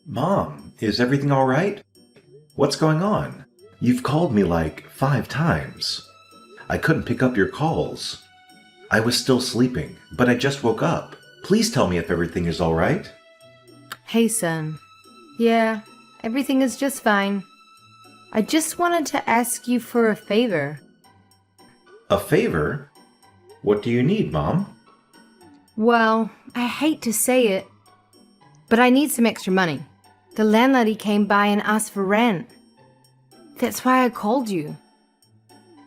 Mom, is everything all right? What's going on? You've called me like 5 times. I couldn't pick up your calls. I was still sleeping, but I just woke up. Please tell me if everything is all right. Hey, son. Yeah, everything is just fine. I just wanted to ask you for a favor. A favor? What do you need, Mom? Well, I hate to say it, but I need some extra money. The landlady came by and asked for rent. That's why I called you.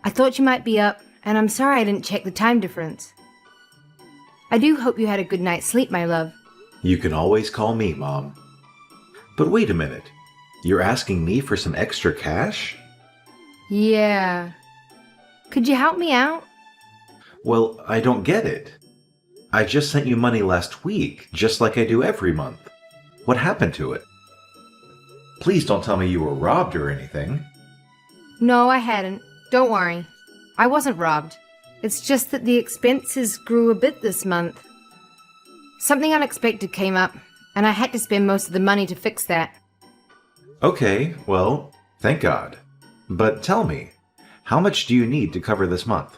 I thought you might be up, and I'm sorry I didn't check the time difference. I do hope you had a good night's sleep, my love. You can always call me, Mom. But wait a minute. You're asking me for some extra cash? Yeah. Could you help me out? Well, I don't get it. I just sent you money last week, just like I do every month. What happened to it? Please don't tell me you were robbed or anything. No, I hadn't. Don't worry. I wasn't robbed. It's just that the expenses grew a bit this month. Something unexpected came up, and I had to spend most of the money to fix that. Okay, well, thank God. But tell me, how much do you need to cover this month?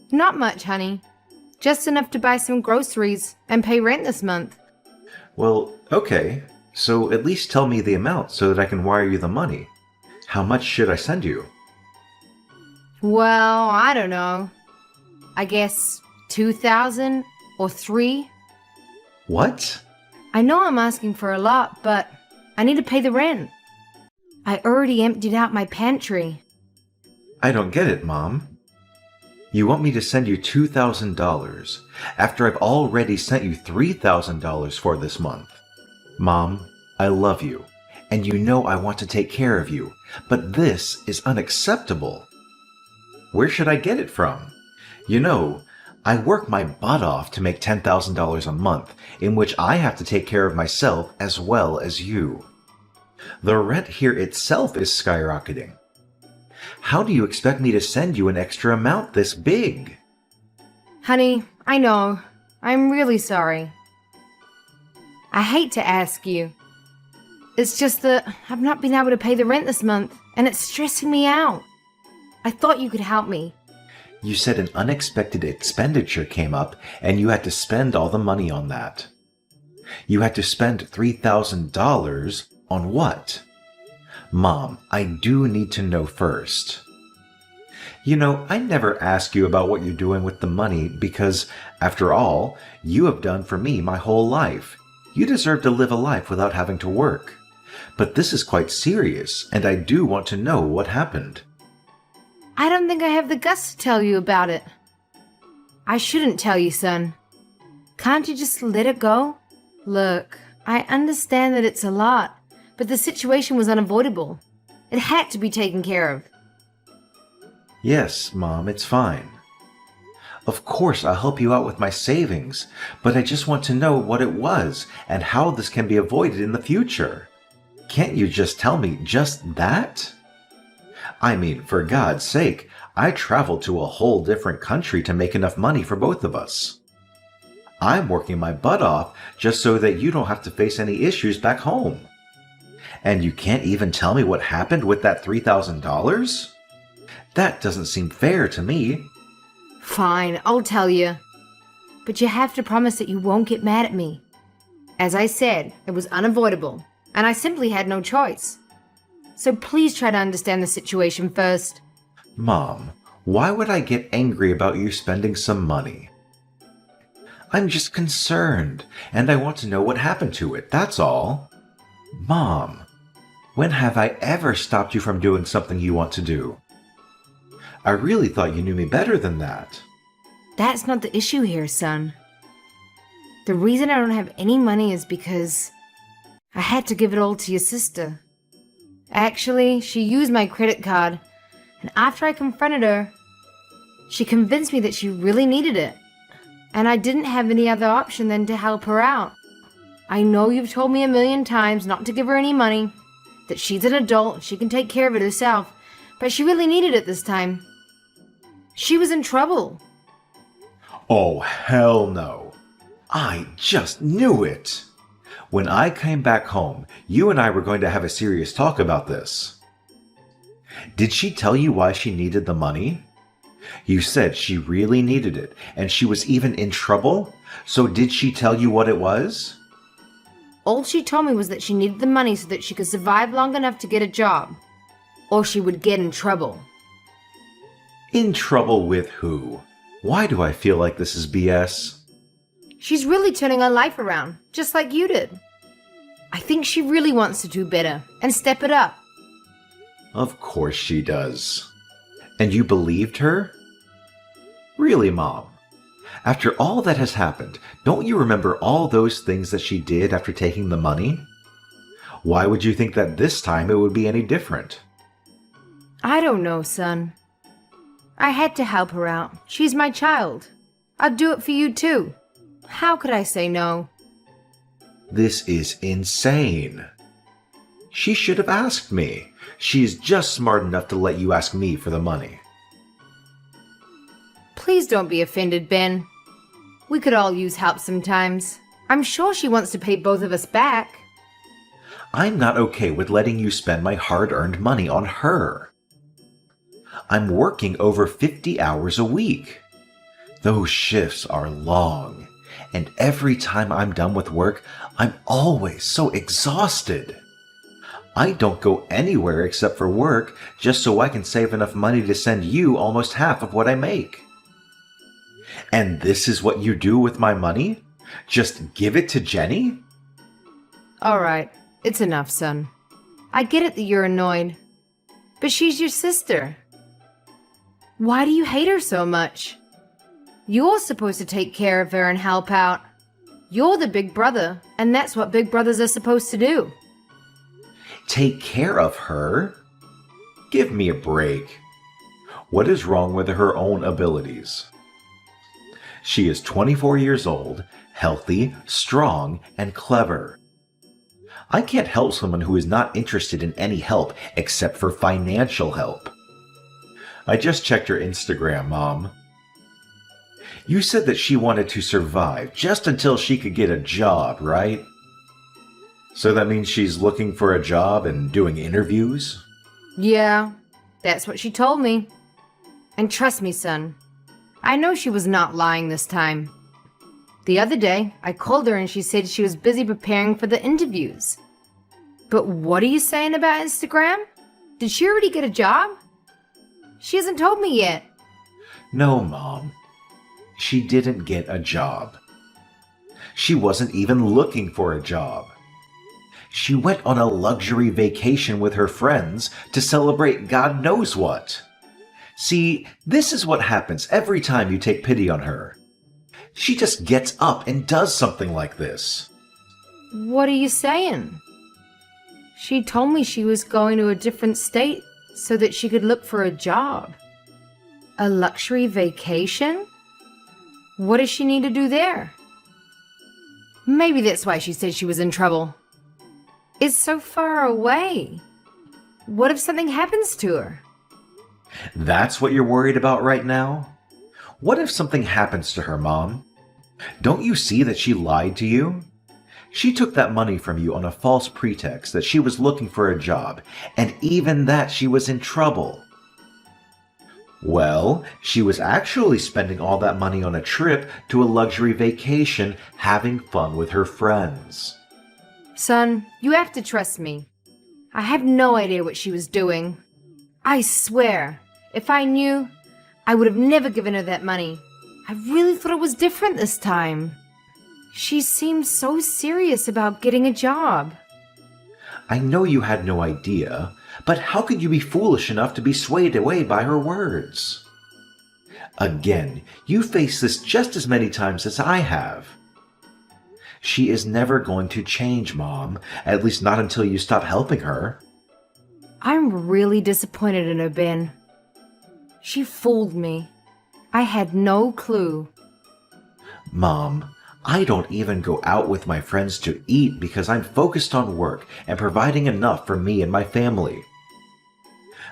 Not much, honey. Just enough to buy some groceries and pay rent this month. Well, okay, so at least tell me the amount so that I can wire you the money. How much should I send you? Well, I don't know. I guess 2,000 or 3. What? I know I'm asking for a lot, but I need to pay the rent. I already emptied out my pantry. I don't get it, Mom. You want me to send you $2,000 after I've already sent you $3,000 for this month. Mom, I love you, and you know I want to take care of you, but this is unacceptable. Where should I get it from? You know, I work my butt off to make $10,000 a month, in which I have to take care of myself as well as you. The rent here itself is skyrocketing. How do you expect me to send you an extra amount this big? Honey, I know. I'm really sorry. I hate to ask you. It's just that I've not been able to pay the rent this month, and it's stressing me out. I thought you could help me. You said an unexpected expenditure came up, and you had to spend all the money on that. You had to spend $3,000 on what? Mom, I do need to know first. You know, I never ask you about what you're doing with the money because, after all, you have done for me my whole life. You deserve to live a life without having to work. But this is quite serious, and I do want to know what happened. I don't think I have the guts to tell you about it. I shouldn't tell you, son. Can't you just let it go? Look, I understand that it's a lot, but the situation was unavoidable. It had to be taken care of. Yes, Mom, it's fine. Of course, I'll help you out with my savings, but I just want to know what it was and how this can be avoided in the future. Can't you just tell me just that? I mean, for God's sake, I traveled to a whole different country to make enough money for both of us. I'm working my butt off just so that you don't have to face any issues back home. And you can't even tell me what happened with that $3,000? That doesn't seem fair to me. Fine, I'll tell you. But you have to promise that you won't get mad at me. As I said, it was unavoidable, and I simply had no choice. So please try to understand the situation first. Mom, why would I get angry about you spending some money? I'm just concerned, and I want to know what happened to it, that's all. Mom, when have I ever stopped you from doing something you want to do? I really thought you knew me better than that. That's not the issue here, son. The reason I don't have any money is because I had to give it all to your sister. Actually, she used my credit card, and after I confronted her, she convinced me that she really needed it, and I didn't have any other option than to help her out. I know you've told me a million times not to give her any money, that she's an adult, she can take care of it herself, but she really needed it this time. She was in trouble. Oh, hell no. I just knew it. When I came back home, you and I were going to have a serious talk about this. Did she tell you why she needed the money? You said she really needed it, and she was even in trouble? So did she tell you what it was? All she told me was that she needed the money so that she could survive long enough to get a job, or she would get in trouble. In trouble with who? Why do I feel like this is BS? She's really turning her life around, just like you did. I think she really wants to do better and step it up. Of course she does. And you believed her? Really, Mom? After all that has happened, don't you remember all those things that she did after taking the money? Why would you think that this time it would be any different? I don't know, son. I had to help her out. She's my child. I'd do it for you too. How could I say no? This is insane. She should have asked me. She is just smart enough to let you ask me for the money. Please don't be offended, Ben. We could all use help sometimes. I'm sure she wants to pay both of us back. I'm not okay with letting you spend my hard-earned money on her. I'm working over 50 hours a week. Those shifts are long, and every time I'm done with work, I'm always so exhausted. I don't go anywhere except for work just so I can save enough money to send you almost half of what I make. And this is what you do with my money? Just give it to Jenny? All right, it's enough, son. I get it that you're annoyed, but she's your sister. Why do you hate her so much? You're supposed to take care of her and help out. You're the big brother, and that's what big brothers are supposed to do. Take care of her? Give me a break. What is wrong with her own abilities? She is 24 years old, healthy, strong, and clever. I can't help someone who is not interested in any help except for financial help. I just checked her Instagram, Mom. You said that she wanted to survive just until she could get a job, right? So that means she's looking for a job and doing interviews? Yeah, that's what she told me. And trust me, son, I know she was not lying this time. The other day, I called her and she said she was busy preparing for the interviews. But what are you saying about Instagram? Did she already get a job? She hasn't told me yet. No, Mom. She didn't get a job. She wasn't even looking for a job. She went on a luxury vacation with her friends to celebrate God knows what. See, this is what happens every time you take pity on her. She just gets up and does something like this. What are you saying? She told me she was going to a different state so that she could look for a job. A luxury vacation? What does she need to do there? Maybe that's why she said she was in trouble. It's so far away. What if something happens to her? That's what you're worried about right now? What if something happens to her, Mom? Don't you see that she lied to you? She took that money from you on a false pretext that she was looking for a job, and even that she was in trouble. Well, she was actually spending all that money on a trip to a luxury vacation, having fun with her friends. Son, you have to trust me. I have no idea what she was doing. I swear, if I knew, I would have never given her that money. I really thought it was different this time. She seemed so serious about getting a job. I know you had no idea, but how could you be foolish enough to be swayed away by her words? Again, you face this just as many times as I have. She is never going to change, Mom, at least not until you stop helping her. I'm really disappointed in her, Ben. She fooled me. I had no clue. Mom, I don't even go out with my friends to eat because I'm focused on work and providing enough for me and my family.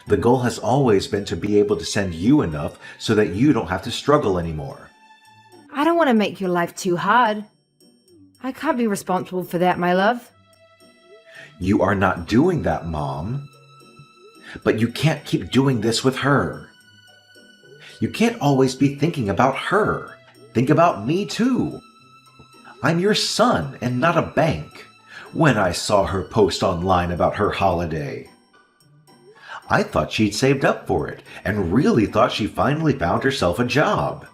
The goal has always been to be able to send you enough so that you don't have to struggle anymore. I don't want to make your life too hard. I can't be responsible for that, my love. You are not doing that, Mom. But you can't keep doing this with her. You can't always be thinking about her. Think about me too. I'm your son and not a bank. When I saw her post online about her holiday, I thought she'd saved up for it and really thought she finally found herself a job.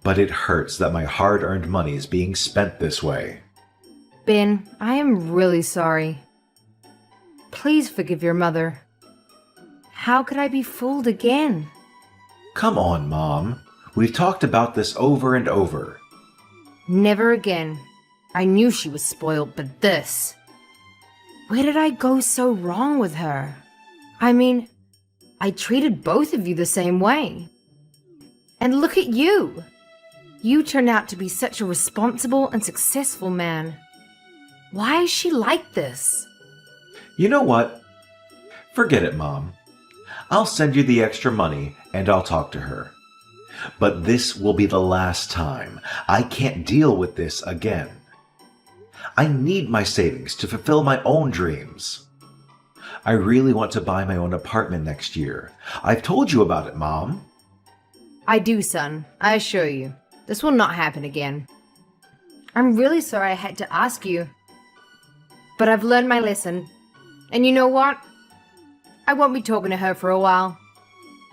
But it hurts that my hard-earned money is being spent this way. Ben, I am really sorry. Please forgive your mother. How could I be fooled again? Come on, Mom. We've talked about this over and over. Never again. I knew she was spoiled, but this... Where did I go so wrong with her? I mean, I treated both of you the same way. And look at you! You turned out to be such a responsible and successful man. Why is she like this? You know what? Forget it, Mom. I'll send you the extra money and I'll talk to her. But this will be the last time. I can't deal with this again. I need my savings to fulfill my own dreams. I really want to buy my own apartment next year. I've told you about it, Mom. I do, son. I assure you. This will not happen again. I'm really sorry I had to ask you. But I've learned my lesson. And you know what? I won't be talking to her for a while.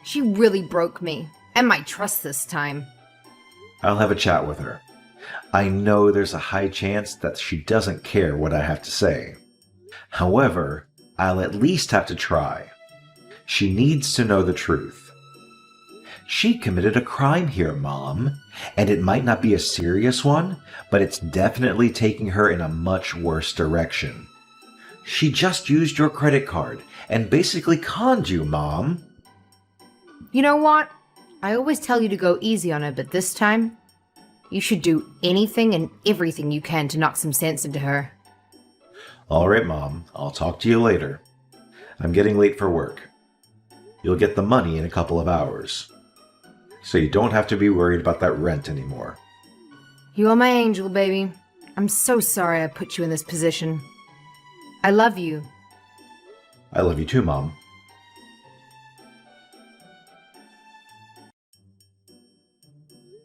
She really broke me, and my trust this time. I'll have a chat with her. I know there's a high chance that she doesn't care what I have to say. However, I'll at least have to try. She needs to know the truth. She committed a crime here, Mom, and it might not be a serious one, but it's definitely taking her in a much worse direction. She just used your credit card and basically conned you, Mom. You know what? I always tell you to go easy on her, but this time, you should do anything and everything you can to knock some sense into her. All right, Mom. I'll talk to you later. I'm getting late for work. You'll get the money in a couple of hours. So you don't have to be worried about that rent anymore. You are my angel, baby. I'm so sorry I put you in this position. I love you. I love you too, Mom.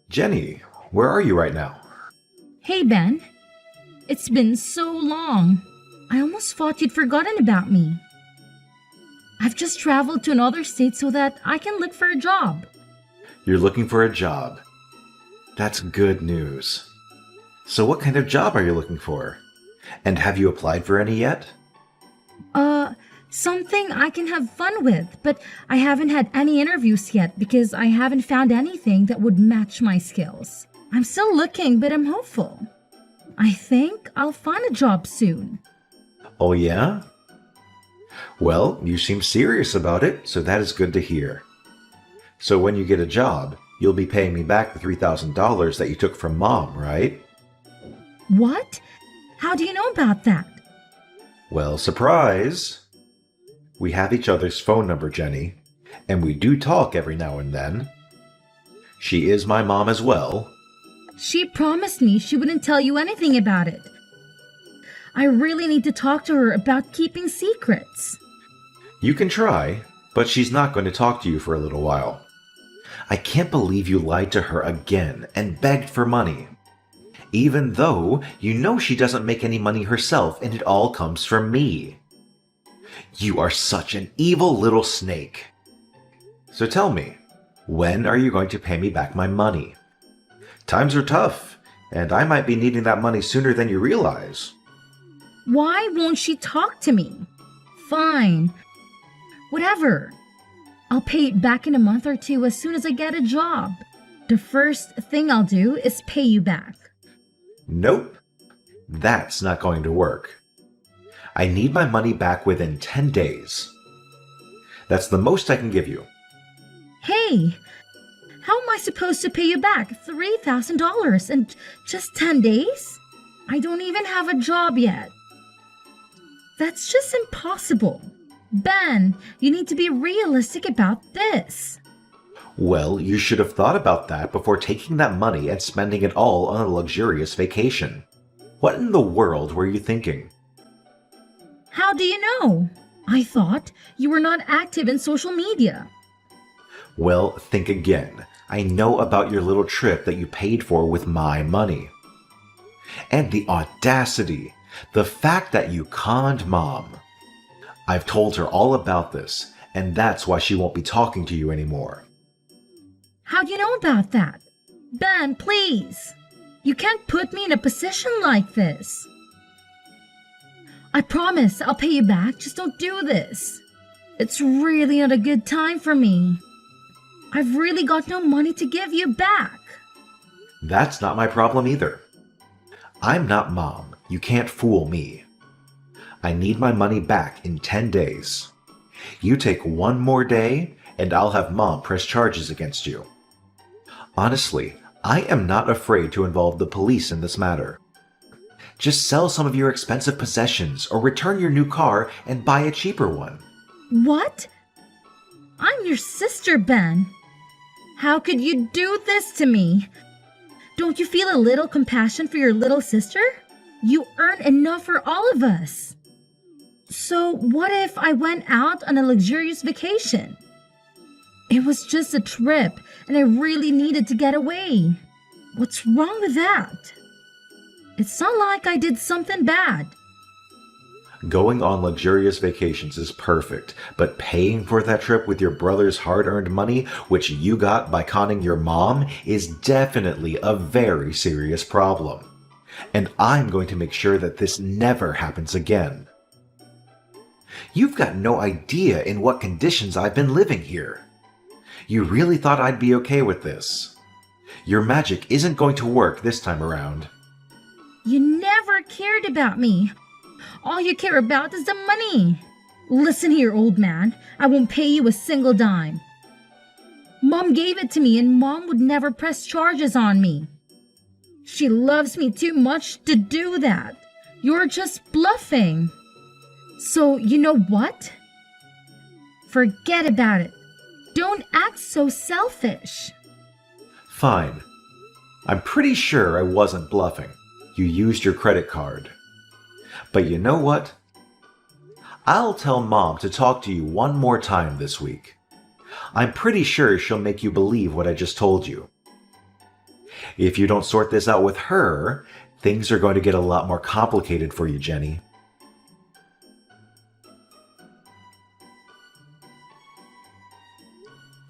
Jenny, where are you right now? Hey, Ben. It's been so long. I almost thought you'd forgotten about me. I've just traveled to another state so that I can look for a job. You're looking for a job. That's good news. So what kind of job are you looking for? And have you applied for any yet? Something I can have fun with, but I haven't had any interviews yet because I haven't found anything that would match my skills. I'm still looking, but I'm hopeful. I think I'll find a job soon. Oh yeah? Well, you seem serious about it, so that is good to hear. So when you get a job, you'll be paying me back the $3,000 that you took from Mom, right? What? How do you know about that? Well, surprise! We have each other's phone number, Jenny, and we do talk every now and then. She is my mom as well. She promised me she wouldn't tell you anything about it. I really need to talk to her about keeping secrets. You can try, but she's not going to talk to you for a little while. I can't believe you lied to her again and begged for money. Even though you know she doesn't make any money herself and it all comes from me. You are such an evil little snake. So tell me, when are you going to pay me back my money? Times are tough, and I might be needing that money sooner than you realize. Why won't she talk to me? Fine. Whatever. I'll pay it back in a month or two as soon as I get a job. The first thing I'll do is pay you back. Nope. That's not going to work. I need my money back within 10 days. That's the most I can give you. Hey, how am I supposed to pay you back $3,000 in just 10 days? I don't even have a job yet. That's just impossible. Ben, you need to be realistic about this. Well, you should have thought about that before taking that money and spending it all on a luxurious vacation. What in the world were you thinking? How do you know? I thought you were not active in social media. Well, think again. I know about your little trip that you paid for with my money. And the audacity, the fact that you conned Mom. I've told her all about this, and that's why she won't be talking to you anymore. How do you know about that? Ben, please. You can't put me in a position like this. I promise I'll pay you back. Just don't do this. It's really not a good time for me. I've really got no money to give you back. That's not my problem either. I'm not Mom. You can't fool me. I need my money back in 10 days. You take one more day, and I'll have Mom press charges against you. Honestly, I am not afraid to involve the police in this matter. Just sell some of your expensive possessions or return your new car and buy a cheaper one. What? I'm your sister, Ben. How could you do this to me? Don't you feel a little compassion for your little sister? You earn enough for all of us. So what if I went out on a luxurious vacation? It was just a trip and I really needed to get away. What's wrong with that? It's not like I did something bad. Going on luxurious vacations is perfect, but paying for that trip with your brother's hard-earned money, which you got by conning your mom, is definitely a very serious problem. And I'm going to make sure that this never happens again. You've got no idea in what conditions I've been living here. You really thought I'd be okay with this. Your magic isn't going to work this time around. You never cared about me. All you care about is the money. Listen here, old man. I won't pay you a single dime. Mom gave it to me and Mom would never press charges on me. She loves me too much to do that. You're just bluffing. So, you know what? Forget about it. Don't act so selfish. Fine. I'm pretty sure I wasn't bluffing. You used your credit card. But you know what? I'll tell Mom to talk to you one more time this week. I'm pretty sure she'll make you believe what I just told you. If you don't sort this out with her, things are going to get a lot more complicated for you, Jenny.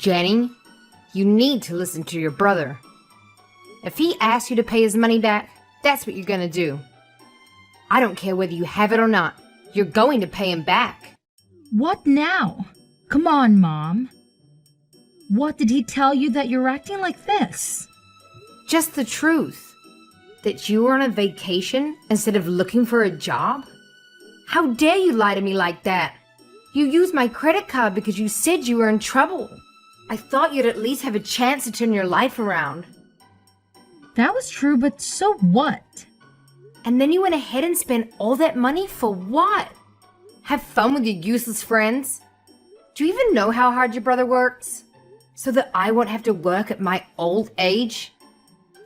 Jenny, you need to listen to your brother. If he asks you to pay his money back, that's what you're gonna do. I don't care whether you have it or not. You're going to pay him back. What now? Come on, Mom. What did he tell you that you're acting like this? Just the truth. That you were on a vacation instead of looking for a job? How dare you lie to me like that? You used my credit card because you said you were in trouble. I thought you'd at least have a chance to turn your life around. That was true, but so what? And then you went ahead and spent all that money for what? Have fun with your useless friends? Do you even know how hard your brother works? So that I won't have to work at my old age?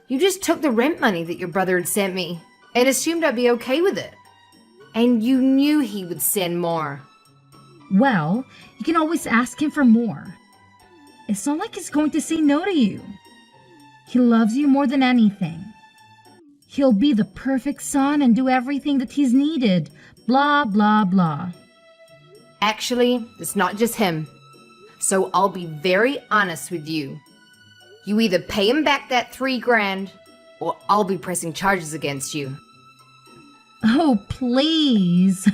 You just took the rent money that your brother had sent me and assumed I'd be okay with it. And you knew he would send more. Well, you can always ask him for more. It's not like he's going to say no to you. He loves you more than anything. He'll be the perfect son and do everything that he's needed. Blah, blah, blah. Actually, it's not just him. So I'll be very honest with you. You either pay him back that $3,000, or I'll be pressing charges against you. Oh, please.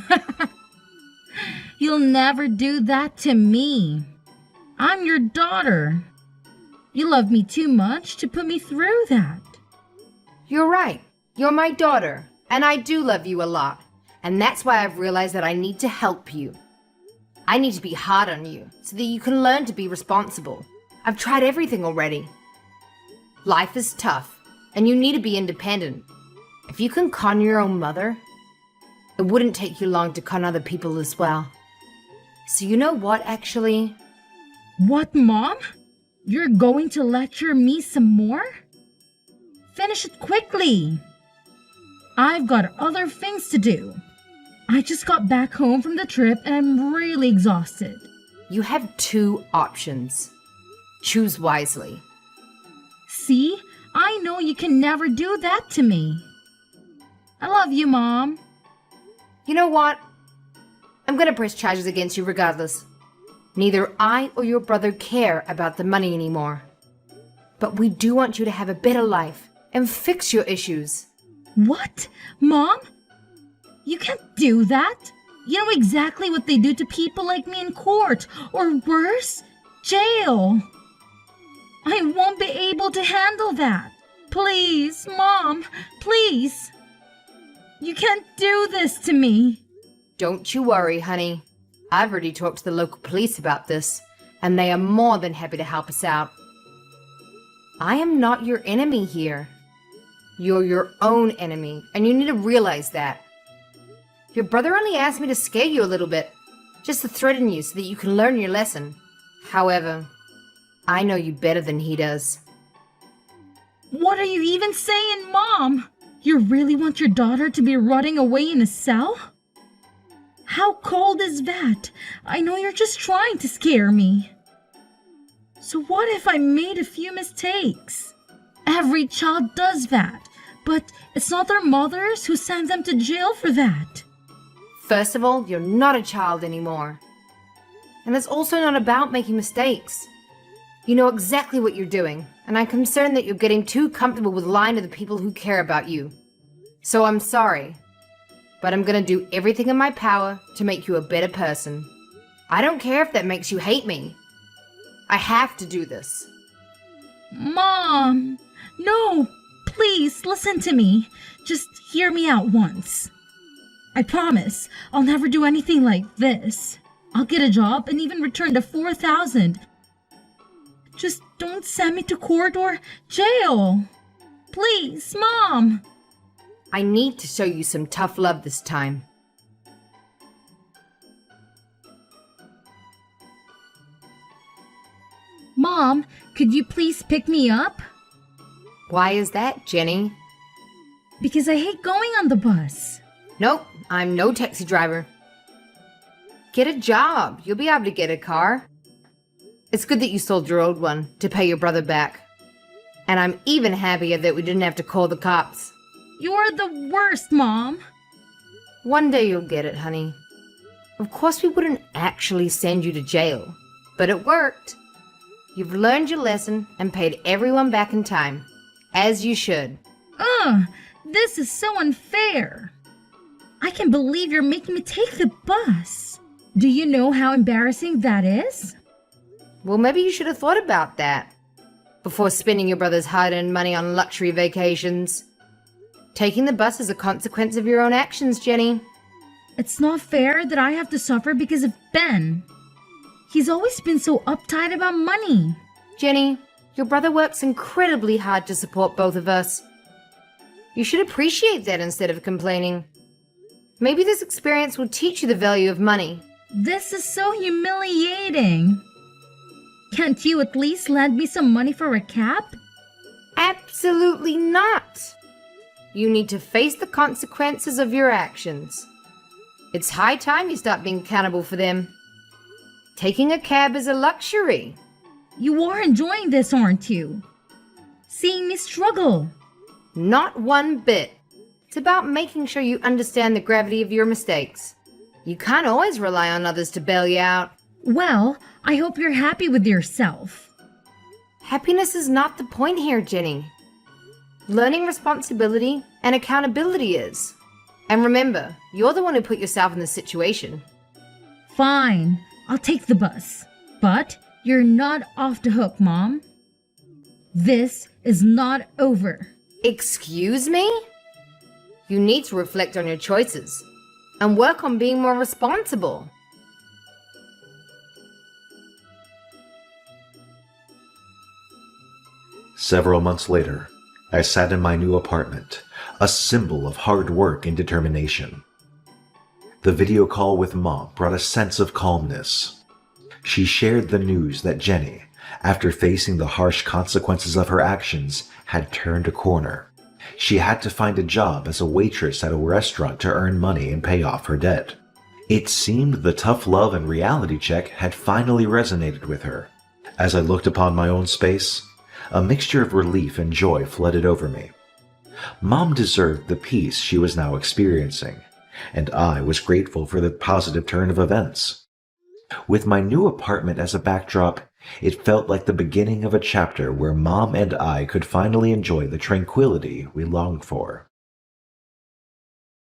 You'll never do that to me. I'm your daughter. You love me too much to put me through that. You're right. You're my daughter, and I do love you a lot. And that's why I've realized that I need to help you. I need to be hard on you so that you can learn to be responsible. I've tried everything already. Life is tough, and you need to be independent. If you can con your own mother, it wouldn't take you long to con other people as well. So you know what, actually? What, Mom? You're going to lecture me some more? Finish it quickly. I've got other things to do. I just got back home from the trip and I'm really exhausted. You have two options. Choose wisely. See? I know you can never do that to me. I love you, Mom. You know what? I'm gonna press charges against you regardless. Neither I or your brother care about the money anymore. But we do want you to have a better life and fix your issues. What? Mom? You can't do that. You know exactly what they do to people like me in court, or worse, jail. I won't be able to handle that. Please, Mom, please. You can't do this to me. Don't you worry, honey. I've already talked to the local police about this, and they are more than happy to help us out. I am not your enemy here. You're your own enemy, and you need to realize that. Your brother only asked me to scare you a little bit, just to threaten you so that you can learn your lesson. However, I know you better than he does. What are you even saying, Mom? You really want your daughter to be rotting away in a cell? How cold is that? I know you're just trying to scare me. So what if I made a few mistakes? Every child does that, but it's not their mothers who send them to jail for that. First of all, you're not a child anymore. And it's also not about making mistakes. You know exactly what you're doing, and I'm concerned that you're getting too comfortable with lying to the people who care about you. So I'm sorry, but I'm gonna do everything in my power to make you a better person. I don't care if that makes you hate me. I have to do this. Mom, no, please listen to me. Just hear me out once. I promise I'll never do anything like this. I'll get a job and even return the 4,000. Just don't send me to court or jail. Please, Mom. I need to show you some tough love this time. Mom, could you please pick me up? Why is that, Jenny? Because I hate going on the bus. Nope, I'm no taxi driver. Get a job. You'll be able to get a car. It's good that you sold your old one to pay your brother back. And I'm even happier that we didn't have to call the cops. You're the worst, Mom. One day you'll get it, honey. Of course we wouldn't actually send you to jail, but it worked. You've learned your lesson and paid everyone back in time, as you should. Ugh, this is so unfair. I can't believe you're making me take the bus. Do you know how embarrassing that is? Well, maybe you should have thought about that before spending your brother's hard-earned money on luxury vacations. Taking the bus is a consequence of your own actions, Jenny. It's not fair that I have to suffer because of Ben. He's always been so uptight about money. Jenny, your brother works incredibly hard to support both of us. You should appreciate that instead of complaining. Maybe this experience will teach you the value of money. This is so humiliating. Can't you at least lend me some money for a cab? Absolutely not. You need to face the consequences of your actions. It's high time you stop being accountable for them. Taking a cab is a luxury. You are enjoying this, aren't you? Seeing me struggle. Not one bit. It's about making sure you understand the gravity of your mistakes. You can't always rely on others to bail you out. Well, I hope you're happy with yourself. Happiness is not the point here, Jenny. Learning responsibility and accountability is. And remember, you're the one who put yourself in this situation. Fine, I'll take the bus. But you're not off the hook, Mom. This is not over. Excuse me? You need to reflect on your choices and work on being more responsible. Several months later, I sat in my new apartment, a symbol of hard work and determination. The video call with Mom brought a sense of calmness. She shared the news that Jenny, after facing the harsh consequences of her actions, had turned a corner She had to find a job as a waitress at a restaurant to earn money and pay off her debt. It seemed the tough love and reality check had finally resonated with her. As I looked upon my own space, a mixture of relief and joy flooded over me. Mom deserved the peace she was now experiencing, and I was grateful for the positive turn of events. With my new apartment as a backdrop, it felt like the beginning of a chapter where Mom and I could finally enjoy the tranquility we longed for.